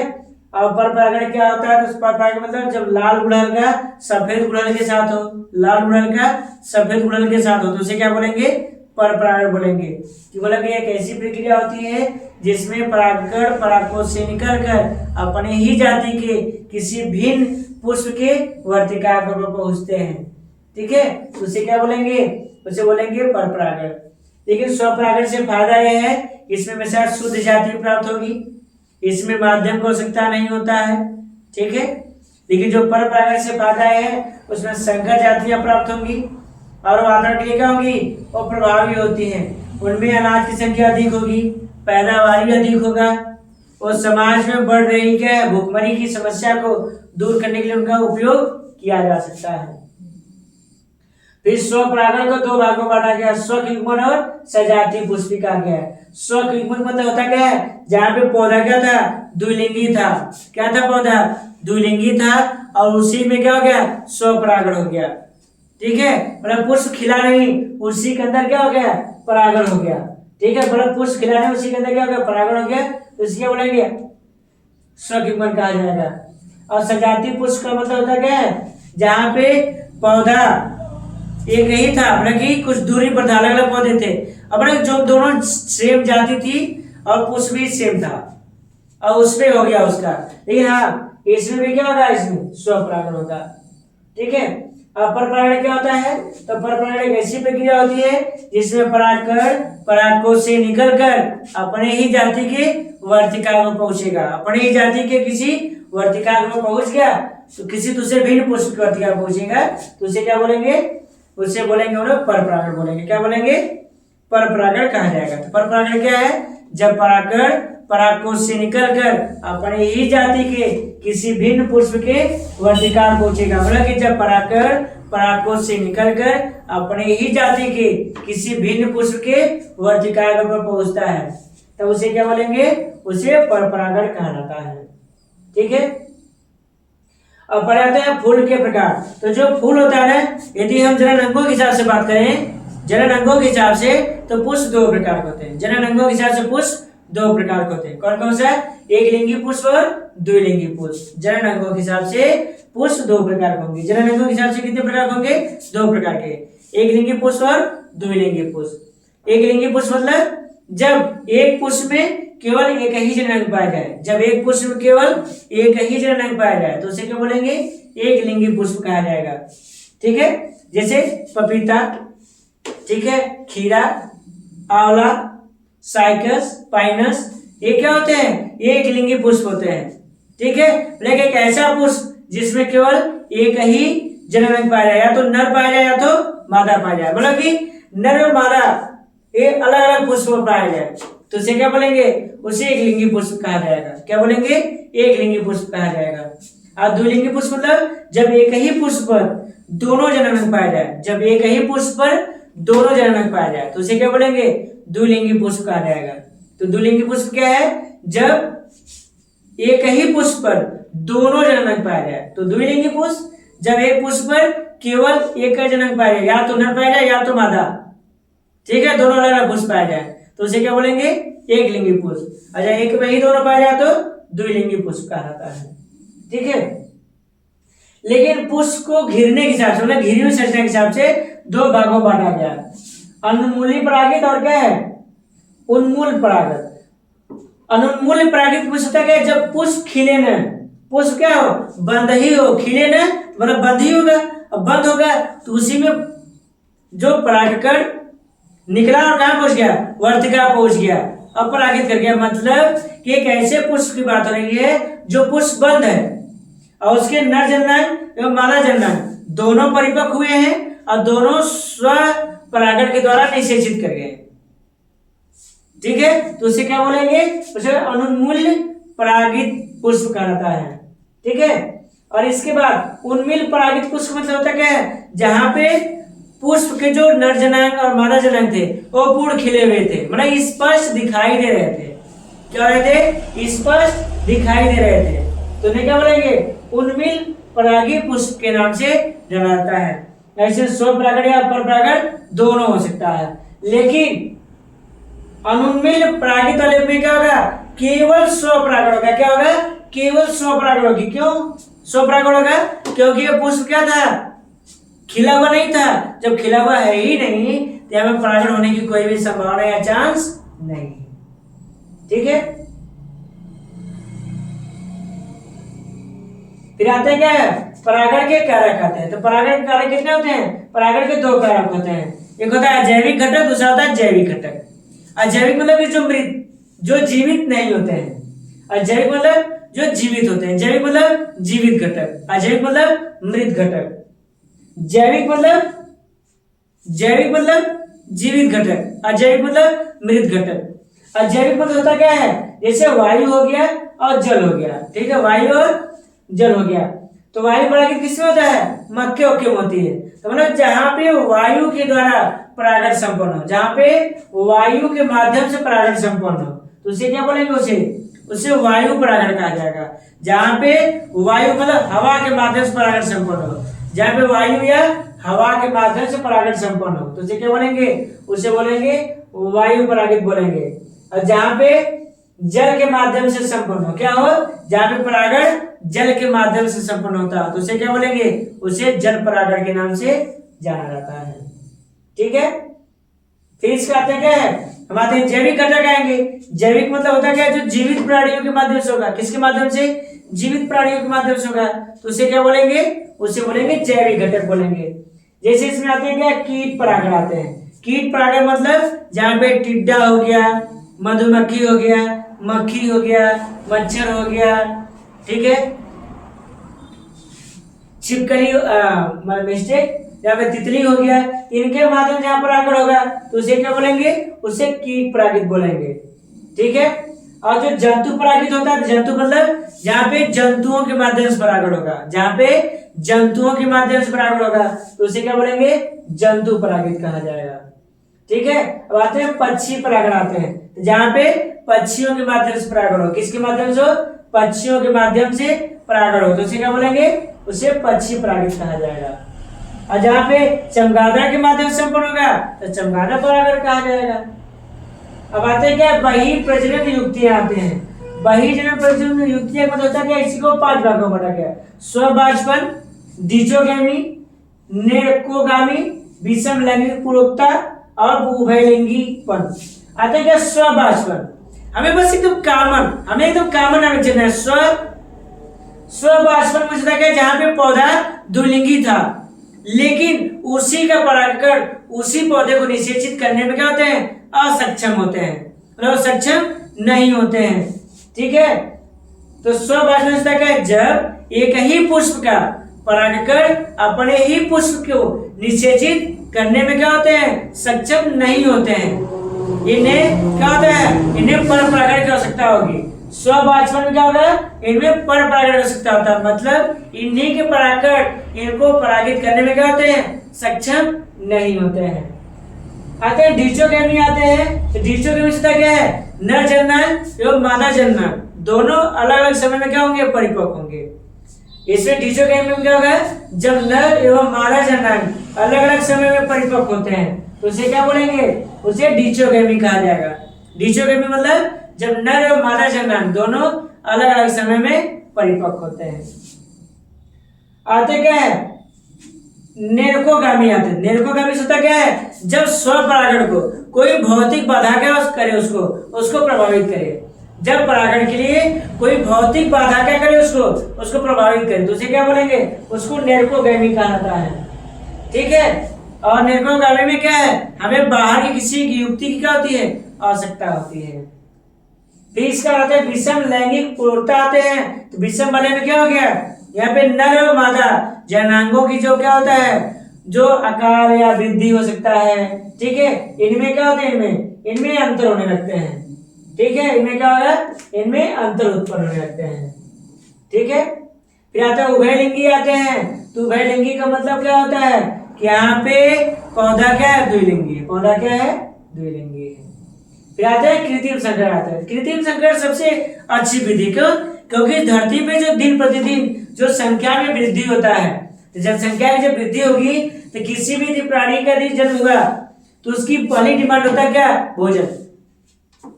और परपरागण क्या होता है? तो परपरागण मतलब जब लाल गुड़हल का सफेद गुड़हल के साथ हो, लाल गुड़हल का सफेद गुड़हल के साथ हो, तो उसे क्या बोलेंगे? परपरागण बोलेंगे। कि बोलेंगे एक ऐसी प्रक्रिया होती है जिसमें परागकण परागकोश से निकलकर अपने ही जाति के किसी भिन्न पुष्प के वर्तिकाग्र पर पहुंचते हैं। ठीक है, उसे क्या बोलेंगे? उसे बोलेंगे परपरागण। लेकिन स्वपरागण से फायदा यह है, इसमें हमेशा शुद्ध जाति प्राप्त होगी, इसमें माध्यम की आवश्यकता नहीं होता है। ठीक है, लेकिन जो परपरागण से फायदा है, उसमें संकर जातियां प्राप्त होंगी और वातावरण के लिए क्या होगी? वो प्रभावी होती हैं। उनमें अनाज की संख्या अधिक होगी, पैदावार भी अधिक होगा और समाज में बढ़ रही क्या है? भुखमरी की समस्या को दूर करने के लिए उनका उपयोग किया जा सकता है। फिर स्वपरागण को दो भागों में बांटा गया, स्वयुग्मन और सजातीय पुष्पिका गया। स्वयुग्मन मतलब होता क्या है? जहाँ पे पौधा क्या था? द्विलिंगी था। क्या था पौधा? द्विलिंगी था, और उसी में क्या हो गया? स्वपरागण हो गया। ठीक है, मतलब पुष्प खिला नहीं, उसी के अंदर क्या हो गया? परागण हो गया। ठीक है, मतलब पुष्प खिला नहीं, उसी के अंदर क्या हो गया? परागण हो गया, तो इसे क्या बोलेंगे? स्वयुग्मन कहा जाएगा। और सजातीय पुष्प का मतलब होता क्या है? जहाँ पे पौधा एक ही था, मतलब कि कुछ दूरी पर था, अलग अलग पौधे थे, अपने जो दोनों सेम जाति थी और पुष्प भी सेम था, और उसमें हो गया उसका। लेकिन हाँ, इसमें भी क्या होगा? इसमें स्वपरागण होगा। ठीक है, अब परपरागण क्या होता है? तो परपरागण एक ऐसी प्रक्रिया होती है जिसमें परागकण परागकोश से निकलकर अपने ही जाति के वर्तिकाग्र में पहुंचेगा। अपने ही जाति के किसी वर्तिकाग्र में पहुंच गया तो किसी दूसरे भिन्न पुष्प के वर्तिकाग्र में पहुंचेगा, तो उसे क्या बोलेंगे? उसे बोलेंगे हम लोग परपरागण बोलेंगे। क्या बोलेंगे? परपरागण कहा जाएगा। तो परपरागण क्या है? जब परागकण परागकोश से निकलकर अपने ही जाति के किसी भिन्न पुष्प के वर्तिकाग्र पहुंचेगा। मतलब कि जब परागकण परागकोश से निकलकर अपने ही जाति के किसी भिन्न पुष्प के वर्तिकाग्र पर पहुंचता है, तब उसे क्या बोलेंगे? उसे परपरागण कहा जाता है। ठीक है, अब पढ़े आते हैं फूल के प्रकार। तो जो फूल होता है ना, यदि हम जनन अंगों के हिसाब से बात करें, जनन अंगों के हिसाब से, तो पुष्प दो प्रकार के होते हैं। जनन अंगों के हिसाब से पुष्प दो प्रकार के होते हैं। कौन कौन सा? एक लिंगी पुष्प और द्विलिंगी पुष्प। जनन अंगों के हिसाब से पुष्प दो प्रकार के होंगे। जनन अंगों के हिसाब से कितने प्रकार के होंगे? दो प्रकार के, एक लिंगी पुष्प और द्विलिंगी पुष्प। एक लिंगी पुष्प मतलब जब एक पुष्प में केवल एक ही जनन अंग पाया जाए, जब एक पुष्प में केवल एक ही जनन अंग पाया जाए, तो उसे क्या बोलेंगे? एक लिंगी पुष्प कहा जाएगा। ठीक है, जैसे पपीता, ठीक है, खीरा, आंवला, साइकस, पाइनस, ये क्या होते हैं? ये एक लिंगी पुष्प होते हैं। ठीक है, लेकिन एक ऐसा पुष्प जिसमें केवल एक ही जननांग पाया जाए, या तो नर पाया जाए या तो मादा पाया जाए, मतलब कि नर और मादा ये अलग अलग पुष्प में पाया जाए तो उसे क्या बोलेंगे, उसे एक लिंगी पुष्प कहा जाएगा। क्या बोलेंगे, एक लिंगी पुष्प कहा जाएगा। और द्विलिंगी पुष्प मतलब जब एक ही पुष्प पर दोनों जननांग पाया जाए, जब एक ही पुष्प पर दोनों जननांग पाया जाए तो उसे क्या बोलेंगे, द्विलिंगी पुष्प कहा जाएगा। तो द्विलिंगी पुष्प क्या है, जब एक ही पुष्प पर दोनों जननांग पाया जाए। तो द्विलिंगी पुष्प जब एक पुष्प पर केवल एक का जननांग पाया जाए, या तो नर पाया जाए या तो मादा, ठीक है, दोनों अलग अलग पुष्प पाया जाए तो उसे क्या बोलेंगे, एक लिंगी पुष्प। अच्छा, एक में ही दोनों पाया जाए तो द्विलिंगी पुष्प कहा जाता है, ठीक है। लेकिन पुष्प को घिरने के हिसाब से, मतलब घिरी हुई संरचना के हिसाब से दो भागों में बांटा गया, अनुन्मूली परागित और क्या है, उन्मूल परागित। अनुन्मूल परागित पुष्प होता है जब पुष्प खिले न, पुष्प क्या हो, बंद ही हो, खिले न मतलब बंद ही होगा, अब बंद होगा तो उसी में जो परागकण निकला और कहां पहुंच गया, वर्तिका पहुंच गया, अपरागित कर गया। मतलब कि एक ऐसे पुष्प की बात हो रही है जो पुष्प बंद है और उसके नर जननांग एवं मादा जननांग दोनों परिपक्व हुए हैं और दोनों स्व परागण के द्वारा निषेचित कर गए, ठीक है। तो उसे क्या बोलेंगे, उसे अनुन्मूल परागित पुष्प कहा जाता है, ठीक है। और इसके बाद उन्मील परागित पुष्प मतलब होता क्या है, जहां पे पुष्प के जो नर जनांग और मादा जनांग थे वो पूर्ण खिले हुए थे, मतलब स्पष्ट दिखाई दे रहे थे। क्या रहे थे, स्पष्ट दिखाई दे रहे थे, तो उन्हें क्या बोलेंगे, उन्मील परागी पुष्प के नाम से जाना जाता है। ऐसे स्व परागण या पर परागण दोनों हो सकता है, लेकिन अनुन्मील परागित वाले में क्या होगा, केवल स्व परागण होगा। क्या होगा, केवल स्व परागण होगी। क्यों स्व परागण होगा, क्योंकि ये पुष्प क्या था, खिला हुआ नहीं था। जब खिला हुआ है ही नहीं तो यहाँ में परागण होने की कोई भी संभावना या चांस नहीं, ठीक है। फिर आते हैं क्या है, परागण के कारक आते हैं। तो परागण के कारक कितने होते हैं, परागण के दो कारक होते हैं, एक होता है अजैविक घटक, दूसरा होता है जैविक घटक। अजैविक मतलब कि जो मृत, जो जीवित नहीं होते हैं, अजैविक मतलब जो जीवित होते हैं, जैविक मतलब जीवित घटक, अजैविक मतलब मृत घटक, जैविक मतलब जीवित घटक, अजैविक मतलब मृत घटक। अजैविक मतलब होता क्या है, जैसे वायु हो गया और जल हो गया, ठीक है, वायु और जल हो गया। तो वायु परागित किसमें होता है, मक्के ओके में होती है। तो मतलब जहां पे वायु के द्वारा परागण संपन्न हो, जहां पे वायु के माध्यम से परागण संपन्न हो तो उसे क्या बोलेंगे, उसे वायु परागण कहा जाएगा। जहां पे वायु मतलब हवा के माध्यम से परागण संपन्न हो, जहां पे वायु या हवा के माध्यम से परागण संपन्न हो तो उसे क्या बोलेंगे, उसे बोलेंगे वायु परागित बोलेंगे। और जहां पे जल के माध्यम से संपन्न हो, क्या हो, जहां पे परागण जल के माध्यम से संपन्न होता है तो उसे क्या बोलेंगे, उसे जल परागण के नाम से जाना जाता है, ठीक है। फिर इसका आते क्या है, हम आते हैं जैविक घटक आएंगे। जैविक मतलब होता क्या है, जो जीवित प्राणियों के माध्यम से होगा। किसके माध्यम से, जीवित प्राणियों के माध्यम से होगा तो उसे क्या बोलेंगे, उसे बोलेंगे जैविक घटक बोलेंगे। जैसे इसमें आते हैं क्या, कीट परागण आते हैं। कीट परागण मतलब जहां पे टिड्डा हो गया, मधुमक्खी हो गया, मक्खी हो गया, मच्छर हो गया, ठीक है, छिपकली मिस्टेक, या फिर तितली हो गया, इनके माध्यम से जहां परागण होगा तो उसे क्या बोलेंगे, उसे कीट परागित बोलेंगे, ठीक है। और जो जंतु परागित होता है, जंतु मतलब जहां पे जंतुओं के माध्यम से परागण होगा, जहां पे जंतुओं के माध्यम से परागण होगा तो उसे क्या बोलेंगे, जंतु परागित कहा जाएगा, ठीक है। अब आते हैं पक्षी परागण आते हैं, तो जहां पे पक्षियों के माध्यम से परागण हो, किसके माध्यम से, पक्षियों के माध्यम से परागण हो तो उसे क्या बोलेंगे, उसे पक्षी परागित कहा जाएगा। और जहां पे चमगादड़ के माध्यम से संपन्न होगा तो चमगादड़ परागण कहा जाएगा। अब आते हैं क्या, बही प्रजनन युक्तियां आते हैं। बही प्रजनन युक्तियां मतलब होता है क्या, इसी को 5 भागों में बांटा गया, स्वभाजपन, डिचोगेमी, नेकोगामी, विषम लैंगिक पूर्वकता और उभयलिंगीपन। आते हैं क्या, स्वभाजपन, हमें बस एकदम कॉमन, हमें चलना है। स्वभाजपन में होता है जहां पे पौधा द्विलिंगी था लेकिन उसी का परागकण उसी पौधे को निषेचित करने में क्या होते हैं, असक्षम होते हैं, मतलब सक्षम नहीं होते हैं, ठीक है। तो स्वभाजपन क्या है, जब एक ही पुष्प का परागकण अपने ही पुष्प को निषेचित करने में क्या होते हैं, सक्षम नहीं होते हैं। इन्हें क्या होता है, इन्हें पर परागण की आवश्यकता होगी। स्ववाष्पन में क्या होगा, इनमें पर परागण की आवश्यकता होता है, मतलब इन्हीं के परागकण इनको परागित करने में क्या होते हैं, सक्षम नहीं होते हैं। आते हैं डिचोगेमी आते हैं। तो डिचोगेमी से क्या है, नर जनन एवं मादा जनन दोनों अलग अलग समय में क्या होंगे, परिपक्व होंगे। इसमें डिचोगेमी में क्या होगा, जब नर एवं मादा जनन अलग अलग समय में परिपक्व होते हैं तो उसे क्या बोलेंगे, उसे डिचोगेमी कहा जाएगा। डिचोगेमी मतलब जब नर एवं मादा जनन दोनों अलग अलग समय में परिपक्व होते हैं। आते क्या है, नेरकोगामी आते हैं। नेरकोगामी होता क्या है, जब स्वपरागण को कोई भौतिक बाधा क्या करे, उसको प्रभावित करे। जब परागण के लिए कोई भौतिक बाधा क्या करे, उसको प्रभावित करे तो उसे क्या बोलेंगे, उसको नेरकोगामी कहा जाता है। ठीक है। और नेरकोगामी में क्या है, हमें बाहर की किसी युक्ति की क्या होती है, आवश्यकता होती है। फिर इसका आते हैं विषम लैंगिक पूर्णता आते हैं। तो विषम वाले में क्या हो गया, यहाँ पे नर और मादा जननांगों की जो क्या होता है, जो आकार या वृद्धि हो सकता है। ठीक है, इनमें क्या होते हैं, इनमें अंतर होने लगते हैं। ठीक है, इनमें क्या होगा, इनमें अंतर उत्पन्न होने लगते हैं। ठीक है। फिर आता है उभयलिंगी आते हैं। तो उभयलिंगी का मतलब क्या होता है कि यहाँ पे पौधा क्या है, द्विलिंगी। पौधा क्या है, द्विलिंगी है। फिर आता है कृत्रिम संकर आता है। कृत्रिम संकर सबसे अच्छी विधि, क्यों, क्योंकि धरती पे जो दिन प्रतिदिन जो संख्या में वृद्धि होता है, तो जनसंख्या में जब वृद्धि होगी तो किसी भी प्राणी का यदि जन्म हुआ तो उसकी पहली डिमांड होता है क्या, भोजन।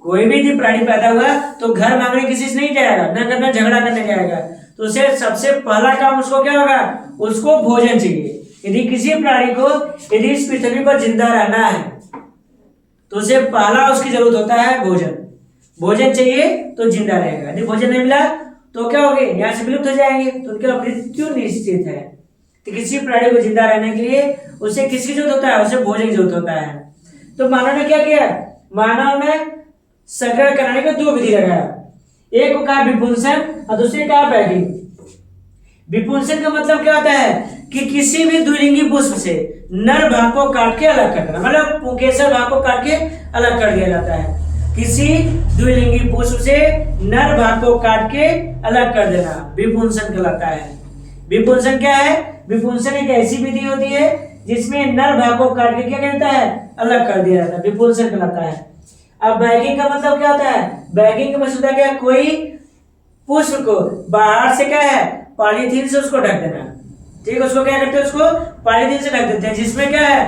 कोई भी प्राणी पैदा हुआ तो घर मांगने किसी से नहीं जाएगा, ना करना झगड़ा करने जाएगा, तो उसे सबसे पहला काम उसको क्या होगा, उसको भोजन चाहिए। यदि किसी प्राणी को यदि इस पृथ्वी पर जिंदा रहना है तो उसे पहला उसकी जरूरत होता है भोजन। भोजन चाहिए तो जिंदा रहेगा, यदि भोजन नहीं मिला तो क्या होगे, यहाँ से विलुप्त हो जाएंगे, तो उनका मृत्यु निश्चित है। तो किसी प्राणी को जिंदा रहने के लिए उसे किसकी जरूरत होता है, उसे भोजन की जरूरत होता है। तो मानव ने क्या किया, मानव ने संकरण कराने के दो विधि लगाया। एक को कहा विपुंसन और दूसरे कहा बैगिंग। विपुंसन का मतलब क्या होता है कि किसी भी द्विलिंगी पुष्प से नर भाग को काट के अलग कर देना, मतलब पुंकेसर भाग को काट के अलग कर दिया जाता है। किसी द्विलिंगी पुष्प से नर भाग को काट के अलग कर देना विपुंसन कहलाता है। विपुंसन क्या है, विपुंसन एक ऐसी विधि होती है जिसमें नर भाग को काट के क्या कहता है, अलग कर दिया जाता है, विपुंसन कहलाता है। अब बैगिंग का मतलब क्या होता है, बैगिंग का मतलब क्या है, कोई पुष्प को बाहर से क्या है, पॉलीथीन से उसको ढक देना। ठीक है, उसको क्या करते हैं, उसको पॉलीथीन से ढक देते हैं, जिसमें क्या है,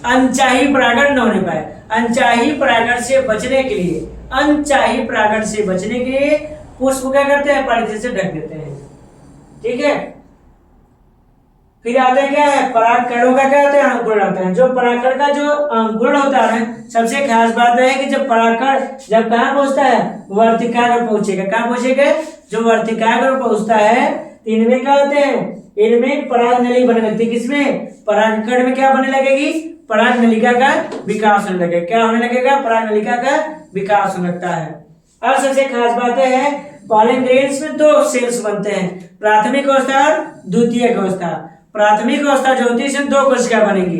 अनचाही परागण न होने पाए। अनचाही परागण से बचने के लिए, अनचाही परागण से बचने के लिए पुष्प को क्या करते हैं, पॉलीथीन से ढक देते हैं। ठीक है। फिर आता है क्या है, परागकणों का क्या होता है, अंकुरण होता है। जो परागकण का जो अंकुरण होता है, सबसे खास बात है कि जब परागकण जब कहाँ पहुंचता है, वर्तिकाग्र पहुंचेगा। कहाँ पहुंचेगा, जो वर्तिकाग्र पहुंचता है, इनमें क्या होते हैं, इनमें पराग नली बनने लगती है। किसमें, परागकण में क्या बनने लगेगी, पराग नलिका का विकास होने लगेगा। क्या होने लगेगा, पराग नलिका का विकास होने लगता है। अब सबसे खास बात है, पॉलन ग्रेन्स में दो सेल्स बनते हैं, प्राथमिक अवस्था और द्वितीयक अवस्था। प्राथमिक अवस्था जो होती है इसमें दो कोशिकाएं बनेंगी,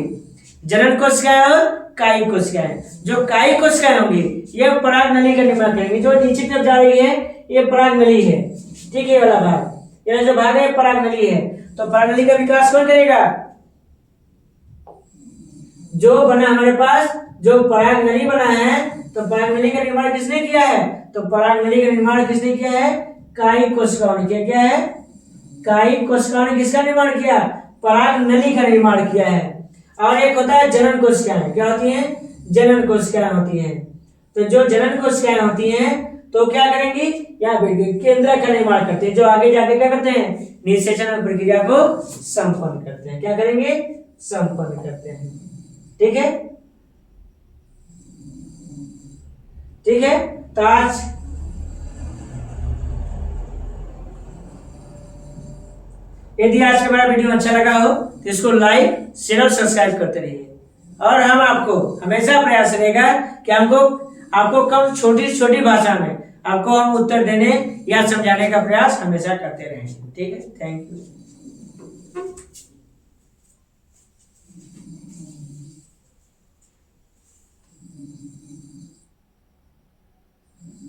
जनन कोशिकाएं और कायिक कोशिकाएं। जो कायिक कोशिकाएं होंगी ये पराग नली का निर्माण करेंगी। जो नीचे की तरफ जा रही है ये पराग नली है। ठीक है, ये वाला भाग, ये जो भाग है पराग नली है। तो पराग नली का विकास कौन करेगा, जो बना हमारे पास, जो पराग नली बना है, तो पराग नली का निर्माण किसने किया है, तो पराग नली का निर्माण किसने किया है, कायिक कोशिकाओं ने किया। क्या है, कायिक कोशिकाओं ने किसका निर्माण किया, पराग नली का निर्माण किया है। और एक होता है जनन कोशिकाएं। क्या होती हैं, जनन कोशिकाएं होती हैं। तो जो जनन कोशिकाएं होती हैं तो क्या करेंगी, यहाँ पे केंद्रक का निर्माण करते हैं, जो आगे जाके क्या करते हैं, निषेचन प्रक्रिया को संपन्न करते हैं। क्या करेंगे, संपन्न करते हैं। ठीक है, ठीक है। तो आज यदि आज का हमारा वीडियो अच्छा लगा हो तो इसको लाइक, शेयर और सब्सक्राइब करते रहिए। और हम आपको हमेशा प्रयास रहेगा कि आपको कम छोटी छोटी भाषा में आपको हम उत्तर देने या समझाने का प्रयास हमेशा करते रहेंगे। ठीक है, थैंक यू।